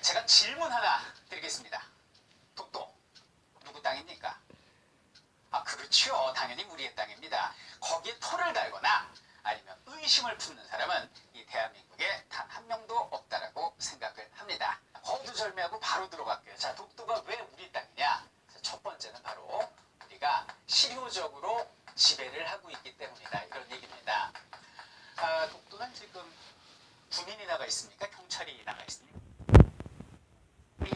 제가 질문 하나 드리겠습니다. 독도 누구 땅입니까? 그렇죠. 당연히 우리의 땅입니다. 거기에 토를 달거나 아니면 의심을 품는 사람은 이 대한민국에 단 한 명도 없다라고 생각을 합니다. 거두절미하고 바로 들어갈게요. 자, 독도가 왜 우리 땅이냐? 첫 번째는 바로 우리가 실효적으로 지배를 하고 있기 때문이다. 이런 얘기입니다. 독도는 지금 군인이 나가 있습니까? 경찰이 나가 있습니까?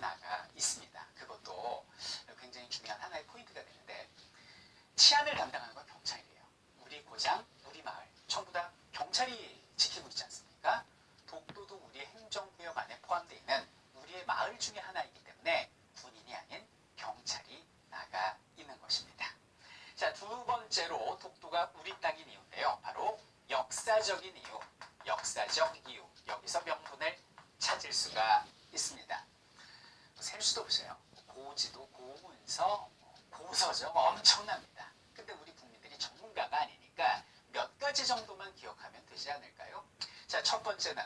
나가 있습니다. 그것도 굉장히 중요한 하나의 포인트가 되는데 치안을 담당하는 건 경찰이에요. 우리 고장, 우리 마을 전부 다 경찰이 지키고 있지 않습니까? 독도도 우리의 행정구역 안에 포함되어 있는 우리의 마을 중에 하나이기 때문에 군인이 아닌 경찰이 나가 있는 것입니다. 자, 두 번째로 독도가 우리 땅인 이유인데요. 바로 역사적인 이유, 역사적 이유. 여기서 명분을 찾을 수가 있습니다. 셀 수도 없어요. 고지도, 고문서, 고서적 엄청납니다. 근데 우리 국민들이 전문가가 아니니까 몇 가지 정도만 기억하면 되지 않을까요? 자, 첫 번째는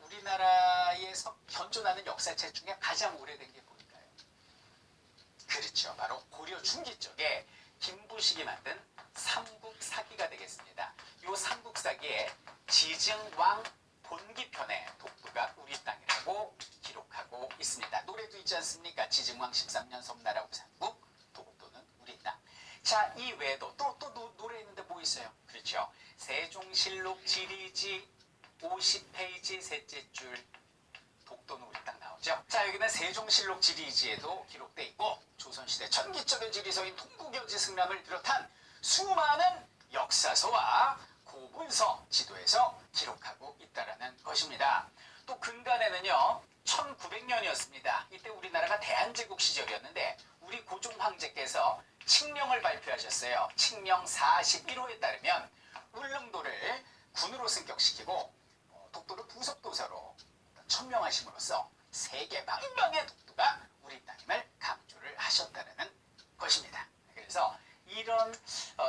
우리나라에서 현존하는 역사책 중에 가장 오래된 게 뭘까요? 그렇죠. 바로 고려 중기 쪽에 김부식이 만든 삼국사기가 되겠습니다. 이 삼국사기에 지증왕 본기편에 독도가 우리 땅이라고 기록하고 있습니다. 노래도 있지 않습니까? 지증왕 13년 섬나라 우상국, 독도는 우리 땅. 자, 이 외에도 또 노래 있는데 뭐 있어요? 그렇죠. 세종실록 지리지 50페이지 셋째 줄, 독도는 우리 땅 나오죠. 자, 여기는 세종실록 지리지에도 기록돼 있고 조선시대 전기적인 지리서인 통구교지 승람을 비롯한 수많은 역사서와 고문서 지도에서 기록하고 있다는 것입니다. 또 근간에는요 1900년이었습니다. 이때 우리나라가 대한제국 시절이었는데 우리 고종 황제께서 칙령을 발표하셨어요. 칙령 41호에 따르면 울릉도를 군으로 승격시키고 독도를 부속도서로 천명하심으로써 세계 망망의 독도가 우리 땅임을 강조를 하셨다는 것입니다. 그래서 이런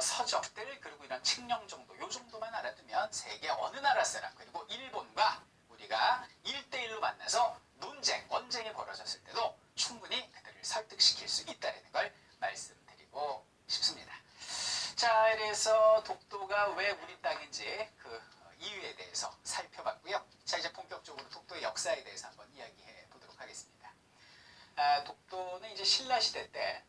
서적들 그리고 이런 칙령 정도 요 정도만 알아두면 세계 어느 나라 사람 그리고 일본과 우리가 1대1로 만나서 논쟁, 언쟁이 벌어졌을 때도 충분히 그들을 설득시킬 수 있다는 걸 말씀드리고 싶습니다. 자, 그래서 독도가 왜 우리 땅인지 그 이유에 대해서 살펴봤고요. 자, 이제 본격적으로 독도의 역사에 대해서 한번 이야기해 보도록 하겠습니다. 독도는 이제 신라시대 때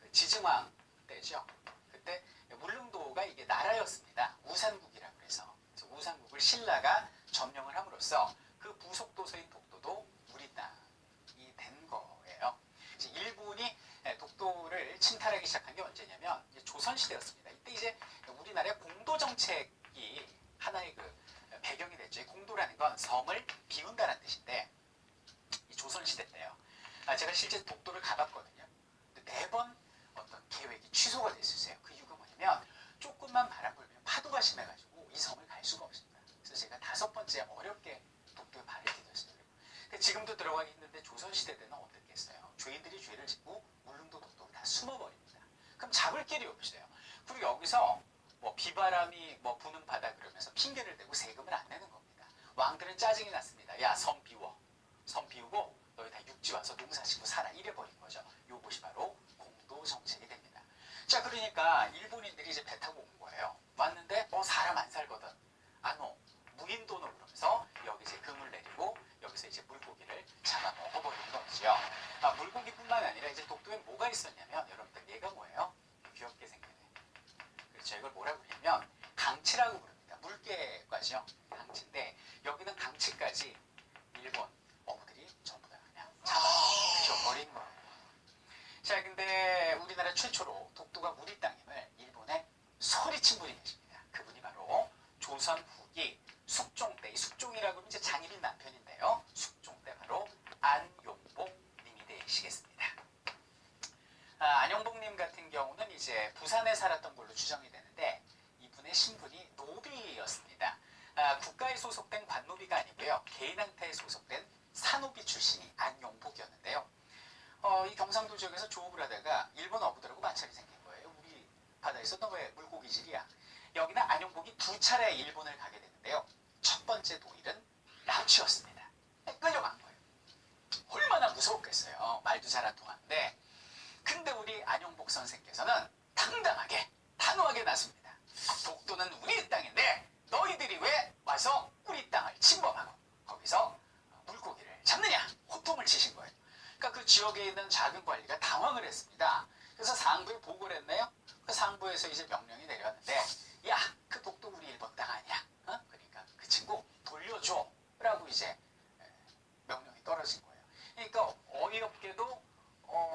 그 지증왕 때죠. 그때 울릉도가 이게 나라였습니다. 우산국이라고 해서 우산국을 신라가 점령을 함으로써 그 부속도서인 독도도 우리 땅이 된 거예요. 이제 일본이 독도를 침탈하기 시작한 게 언제냐면 이제 조선시대였습니다. 이때 이제 우리나라의 공도 정책이 하나의 그 배경이 됐죠. 공도라는 건 성을 비운다는 뜻인데 이 조선시대 때요. 제가 실제 독도를 가봤거든요. 근데 매번 어떤 계획이 취소가 됐었어요. 그 이유가 뭐냐면 조금만 바람 불면 파도가 심해가지고 이 섬을 갈 수가 없습니다. 그래서 제가 5번째 어렵게 독도에 발을 디뎠어요. 근데 지금도 들어가기 힘든데 조선시대 때는 어떻겠어요? 죄인들이 죄를 짓고 울릉도 독도를 다 숨어버립니다. 그럼 잡을 길이 없어요. 그리고 여기서 뭐 비바람이 뭐 부는 바다 그러면서 핑계를 대고 세금을 안 내는 겁니다. 왕들은 짜증이 났습니다. 야, 섬 비워. 섬 비우고 너희 다 육지 와서 농사 짓고 살아. 이래버린 거죠. 요것이 바로 공도 정책이 됩니다. 자, 그러니까 일본인들이 이제 배 타고 온 거예요. 왔는데 사람 안 살거든. 안 오. 무인도노 그러면서 여기 이제 금을 내리고 여기서 이제 물고기를 잡아 먹어버리는 거죠. 물고기뿐만 아니라 이제 독도에 뭐가 있었냐면 여러분들 얘가 뭐예요? 귀엽게 생기네. 그렇죠. 이걸 뭐라고 부르냐면 강치라고 부릅니다. 물개과죠. 강치인데 여기는 강치까지 일본 어부들이 전부 다 그냥 잡아 드셔버린 거예요. 자, 근데 우리나라 최초로 독도가 우리 땅임을 일본에 소리친 분이 계십니다. 그분이 바로 조선 후기 숙종 때, 이 숙종이라고 하면 이제 장희빈 남편인데요. 숙종 때 바로 안용복 님이 되시겠습니다. 안용복님 같은 경우는 이제 부산에 살았던 걸로 추정이 되는데 이분의 신분이 노비였습니다. 국가에 소속된 관노비가 아니고요. 개인한테 소속된 산노비 출신이 안용복이었는데요. 이 경상도 지역에서 조업을 하다가 일본 어부들하고 마찰이 생긴 거예요. 우리 바다에서 너 왜 물고기질이야? 여기는 안용복이 2차례 일본을 가게 되는데요. 첫 번째 도일은 라오치였습니다. 끌려간 거예요. 그래서 상부에 보고를 했네요. 그 상부에서 이제 명령이 내려왔는데, 야, 그 독도 우리 일본 땅 아니야. 그러니까 그 친구 돌려줘. 라고 이제 명령이 떨어진 거예요. 그러니까 어이없게도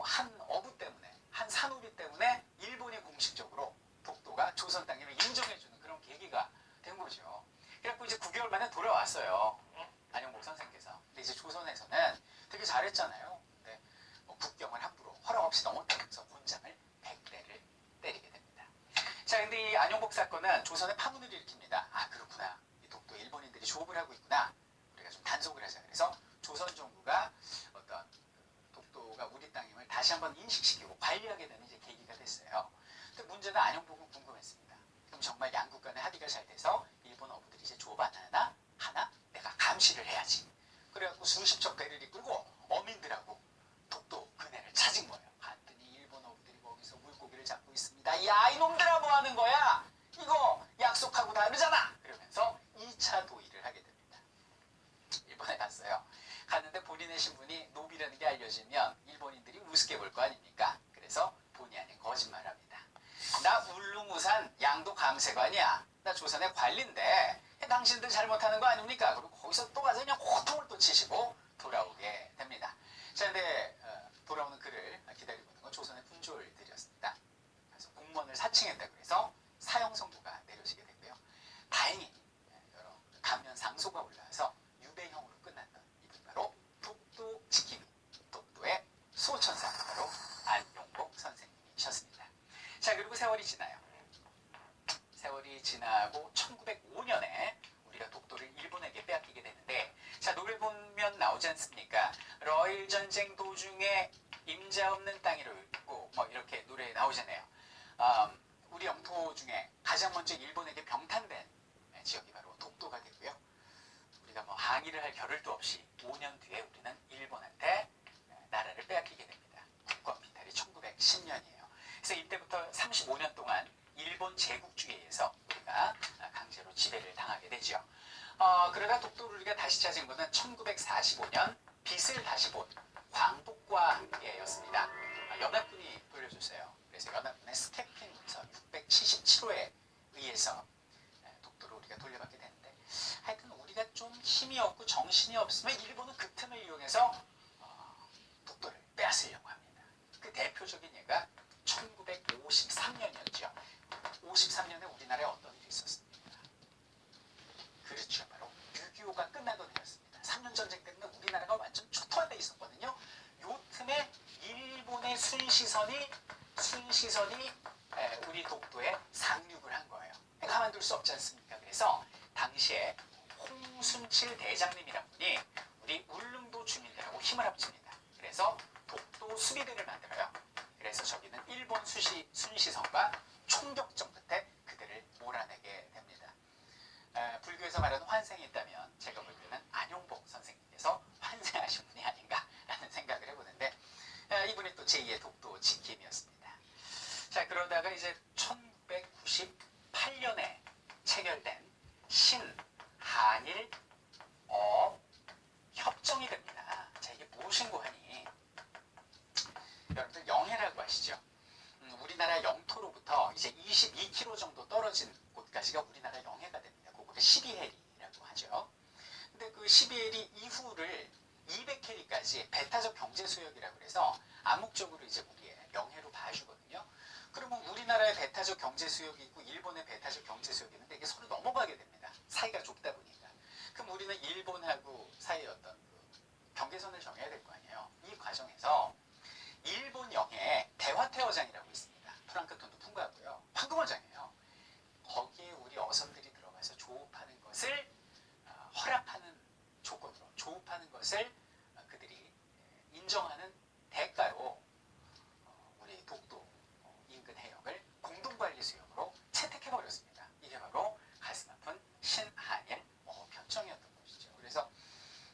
한 어부 때문에, 한 산우리 때문에 일본이 공식적으로 독도가 조선 땅임을 인정해주는 그런 계기가 된 거죠. 그래갖고 이제 9개월 만에 돌아왔어요. 안영복 선생께서. 근데 이제 조선에서는 되게 잘했잖아요. 근데 뭐 국경을 함부로 허락 없이 넘었다면서 곤장을 100대를 때리게 됩니다. 자, 근데 이 안영복 사건은 조선의 파문을 일으킵니다. 아, 그렇구나. 이 독도 일본인들이 조업을 하고 있구나. 우리가 좀 단속을 하자. 그래서 조선 정부가 어떤 독도가 우리 땅임을 다시 한번 인식시키고 관리하게 되는 이제 계기가 됐어요. 근데 문제는 안영복은 궁금했습니다. 그럼 정말 양국 간의 합의가 잘 돼서 일본 어부들이 이제 조업 안 하나? 내가 감시를 해야지. 그래갖고 수십 척 배를 이끌고 어민들하고 독도 근해를 찾은 거예요. 봤더니 일본 어부들이 거기서 물고기를 잡고 있습니다. 야, 이놈들아 뭐 하는 거야? 이거 약속하고 다르잖아. 그러면서 2차 도의를 하게 됩니다. 일본에 갔어요. 갔는데 본인의 신분이 노비라는 게 알려지면 일본인들이 우습게 볼 거 아닙니까? 그래서 본의 아닌 거짓말합니다. 나 울릉우산 양도 감세관이야. 나 조선의 관리인데 당신들 잘못하는 거 아닙니까? 그리고 거기서 또 가서 그냥 호통을 또 치시고 돌아오게 됩니다. 자, 근데 돌아오는 그를 기다리고 있는 건 조선의 군졸들이었습니다. 그래서 공무원을 사칭했다고 해서 사형 선고가 내려지게 되고요. 다행히 여러 감면 상소가 올라와서 유배형으로 끝났던 이분이 바로 독도 지킴이, 독도의 수호천사, 바로 안용복 선생님이셨습니다. 자, 그리고 세월이 지나요. 세월이 지나고 1905년에 우리가 독도를 일본에게 빼앗기게 되는데, 자, 노래 보면 나오지 않습니까? 러일 전쟁 도중에 임자 없는 땅이로 있고 뭐 이렇게 노래에 나오잖아요. 우리 영토 중에 가장 먼저 일본에게 병탄된 지역이 바로 독도가 되고요. 우리가 뭐 항의를 할 겨를도 없이 5년 뒤에 우리는 일본한테 나라를 빼앗기게 됩니다. 국권비탈이 1910년이에요. 그래서 이때부터 35년 동안 일본 제국주의에 의해서 우리가 강제로 지배를 당하게 되죠. 그러다 독도를 우리가 다시 찾은 것은 1945년 빛을 다시 본 광복과 함께였습니다. 연합군이 돌려줬어요. 그래서 연합군의 스태핑 문서 677호에 의해서 독도를 우리가 돌려받게 되는데, 하여튼 우리가 좀 힘이 없고 정신이 없으면 일본은 그 틈을 이용해서 독도를 빼앗으려고 합니다. 그 대표적인 예가 1953년이었죠. 53년에 우리나라에 어떤 일이 있었습니까? 그렇죠. 바로 6.25가 끝나던 해였습니다. 3년 전쟁 때문에 우리나라가 완전 초토화되어 있었거든요. 요 틈에 일본의 순시선이 우리 독도에 상륙을 한 거예요. 가만둘 수 없지 않습니까? 그래서 당시에 홍순칠 대장님이란 분이 우리 울릉도 주민들하고 힘을 합칩니다. 그래서 독도 수비대를 만들어요. 그래서 저기는 일본 순시선과 총격전 끝에 그들을 몰아내게 됩니다. 불교에서 말하는 환생이 있다면 제가 볼 때는 안용복 선생님께서 환생하신 분이 아닌가라는 생각을 해보는데, 이분이 또 제2의 독도 지킴이었습니다. 자, 그러다가 이제 1998년에 체결된 신한일 협정이 됩니다. 자, 이게 무엇인고 하니, 여러분들 영해라고 아시죠? 우리나라 영토로부터 이제 22km 정도 떨어진 곳까지가 우리나라 영해가 됩니다. 그거를 12해리라고 하죠. 근데 그 12해리 이후를 200해리까지 배타적 경제수역이라고 해서 암묵적으로 이제 우리의 영해로 봐주거든요. 그러면 우리나라의 배타적 경제수역이 있고 일본의 배타적 경제수역이 있는데 이게 서로 넘어가게 됩니다. 사이가 좁다 보니까. 그럼 우리는 일본하고 사이의 어떤 경계선을 정해야 될 거 아니에요. 이 과정에서 일본 영해에 대화태어장이라고 있습니다. 플랑크톤도 풍부하고요. 황금어장이에요. 거기에 우리 어선들이 들어가서 조업하는 것을 허락하는 조건으로, 조업하는 것을 그들이 인정하는 대가로 우리 독도 인근 해역을 공동관리수역으로 채택해버렸습니다. 이게 바로 가슴 아픈 신한일 협정이었던 것이죠. 그래서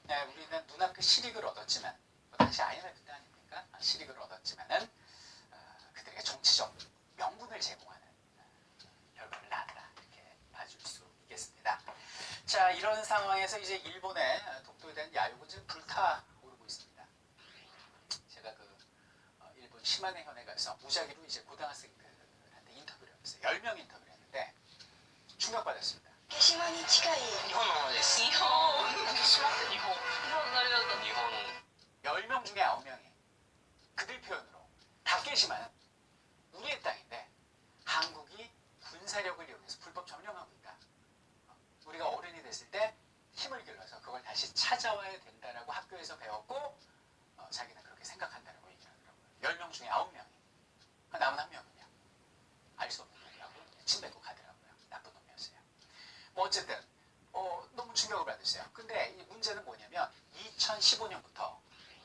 우리는 눈앞에 실익을 얻었지만, 당시 IMF 때 아닙니까? 실익을 얻었지만은 그들에게 정치적 명분을 제공하는 결과를 낳았다, 이렇게 봐줄 수 있겠습니다. 자, 이런 상황에서 이제 일본의 독도에 대한 야욕은 지금 불타오르고 있습니다. 제가 일본 시마네 현에 가서 무작위로 이제 고등학생들한테 인터뷰를 했어요. 10명 인터뷰를 했는데 충격받았습니다. 竹島に近い日本のものです。日本竹島って日本の領土日本 10명 중에 9명이 그들 표현으로 다케시마는 우리의 땅인데 한국이 군사력을 이용해서 불법 점령하고 있다. 우리가 어른이 됐을 때 힘을 길러서 그걸 다시 찾아와야 된다라고 학교에서 배웠고 자기는 그렇게 생각한다라고 얘기를 하더라고요. 10명 중에 9명이. 남은 한 명은요. 알 수 없는 놈이라고 침 뱉고 가더라고요. 나쁜 놈이었어요. 뭐 어쨌든 너무 충격을 받았어요. 근데 이 문제는 뭐냐면 2015년부터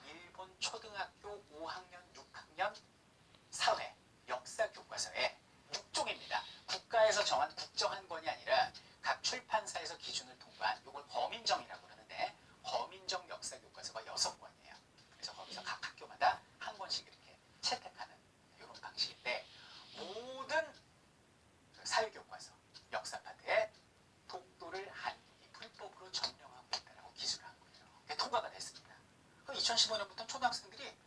일본 초등학교 5학년, 6학년 사회 역사 교과서에 6종입니다. 국가에서 정한 국정한권이 아니라 각 출판사에서 기준을 통과한 이걸 범인정이라고 그러는데 범인정 역사 교과서가 6권이에요. 그래서 거기서 각 학교마다 한 권씩 이렇게 채택하는 이런 방식인데 모든 사회교과서 역사 파트에 독도를 한국이 불법으로 점령하고 있다고 기술을 한 거예요. 그게 통과가 됐습니다. 2015년부터 초등학생들이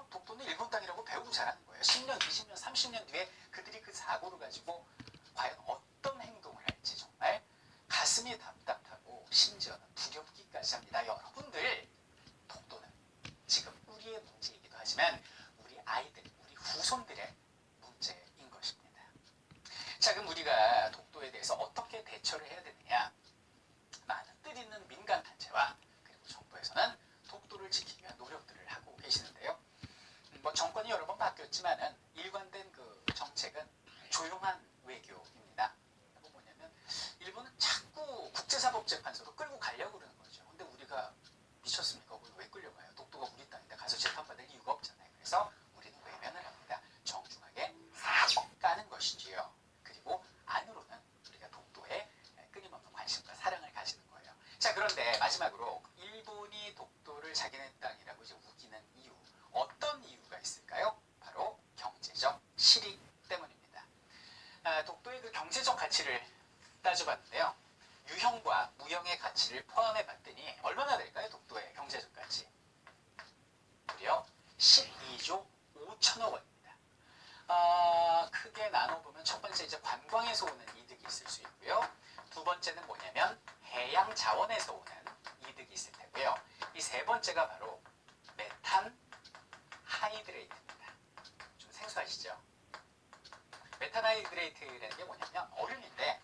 독도는 일본 땅이라고 배우고 자라는 거예요. 10년, 20년, 30년 뒤에 그들이 그 사고를 가지고 과연 어떤 행동을 할지 정말 가슴이 답답하고 심지어는 두렵기까지 합니다. 여러분들, 독도는 지금 우리의 문제이기도 하지만 우리 아이들, 우리 후손들의 문제인 것입니다. 자, 그럼 우리가 독도에 대해서 어떻게 대처를 해야 되느냐? 많은 뜻 있는 민간단체와 그리고 정부에서는 독도를 지키기 위한 노력들을 하고 계시는데요. 뭐 정권이 여러 번 바뀌었지만은 일관된 그 정책은 조용한 외교입니다. 뭐냐면 일본은 자꾸 국제사법재판소로 끌고 가려고 그러는 거죠. 근데 우리가 미쳤습니까? 거기 왜 끌려가요? 독도가 우리 땅인데 가서 재판받을 이유가 없잖아요. 그래서 우리는 외면을 합니다. 정중하게 까는 것이지요. 그리고 안으로는 우리가 독도에 끊임없는 관심과 사랑을 가지는 거예요. 자, 그런데 마지막으로 일본이 독도를 자기네 땅이라고 이제 우기는 이유, 어떤 이유가 있을까요? 바로 경제적 실익 때문입니다. 독도의 그 경제적 가치를 따져봤는데요. 유형과 무형의 가치를 포함해 봤더니 얼마나 될까요? 독도의 경제적 가치. 무려 12조 5천억 원입니다. 크게 나눠보면 첫 번째 이제 관광에서 오는 이득이 있을 수 있고요. 두 번째는 뭐냐면 해양 자원에서 오는 이득이 있을 테고요. 이 세 번째가 바로 메탄 하이드레이트입니다. 좀 생소하시죠? 메탄 하이드레이트라는 게 뭐냐면 얼음인데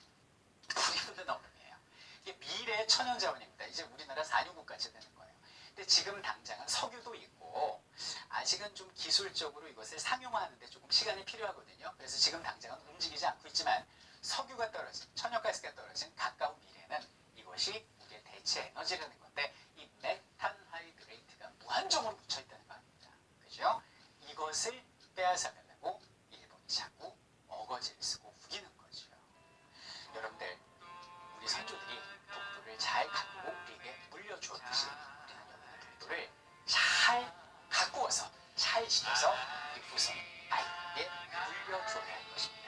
불이 붙는 얼음이에요. 이게 미래의 천연 자원입니다. 이제 우리나라 산유국까지 되는 거예요. 근데 지금 당장은 석유도 있고 아직은 좀 기술적으로 이것을 상용화하는데 조금 시간이 필요하거든요. 그래서 지금 당장은 움직이지 않고 있지만 석유가 떨어진, 천연가스가 떨어진 가까운 미래는 이것이 우리의 대체 에너지라는 건데 이 메탄 하이드레이트가 무한정으로 묻혀있다는 거 아닙니다. 그죠? 이것을 빼앗아가려고 일본이 자꾸 어거지를 쓰고 우기는 거죠. 여러분들, 우리 선조들이 독도를 잘 가꾸고 우리에게 물려주었듯이 우리는 여러분의 독도를 잘 가꾸어서 잘 지켜서 우리 후손 아이들에게 물려줘야 할 것입니다.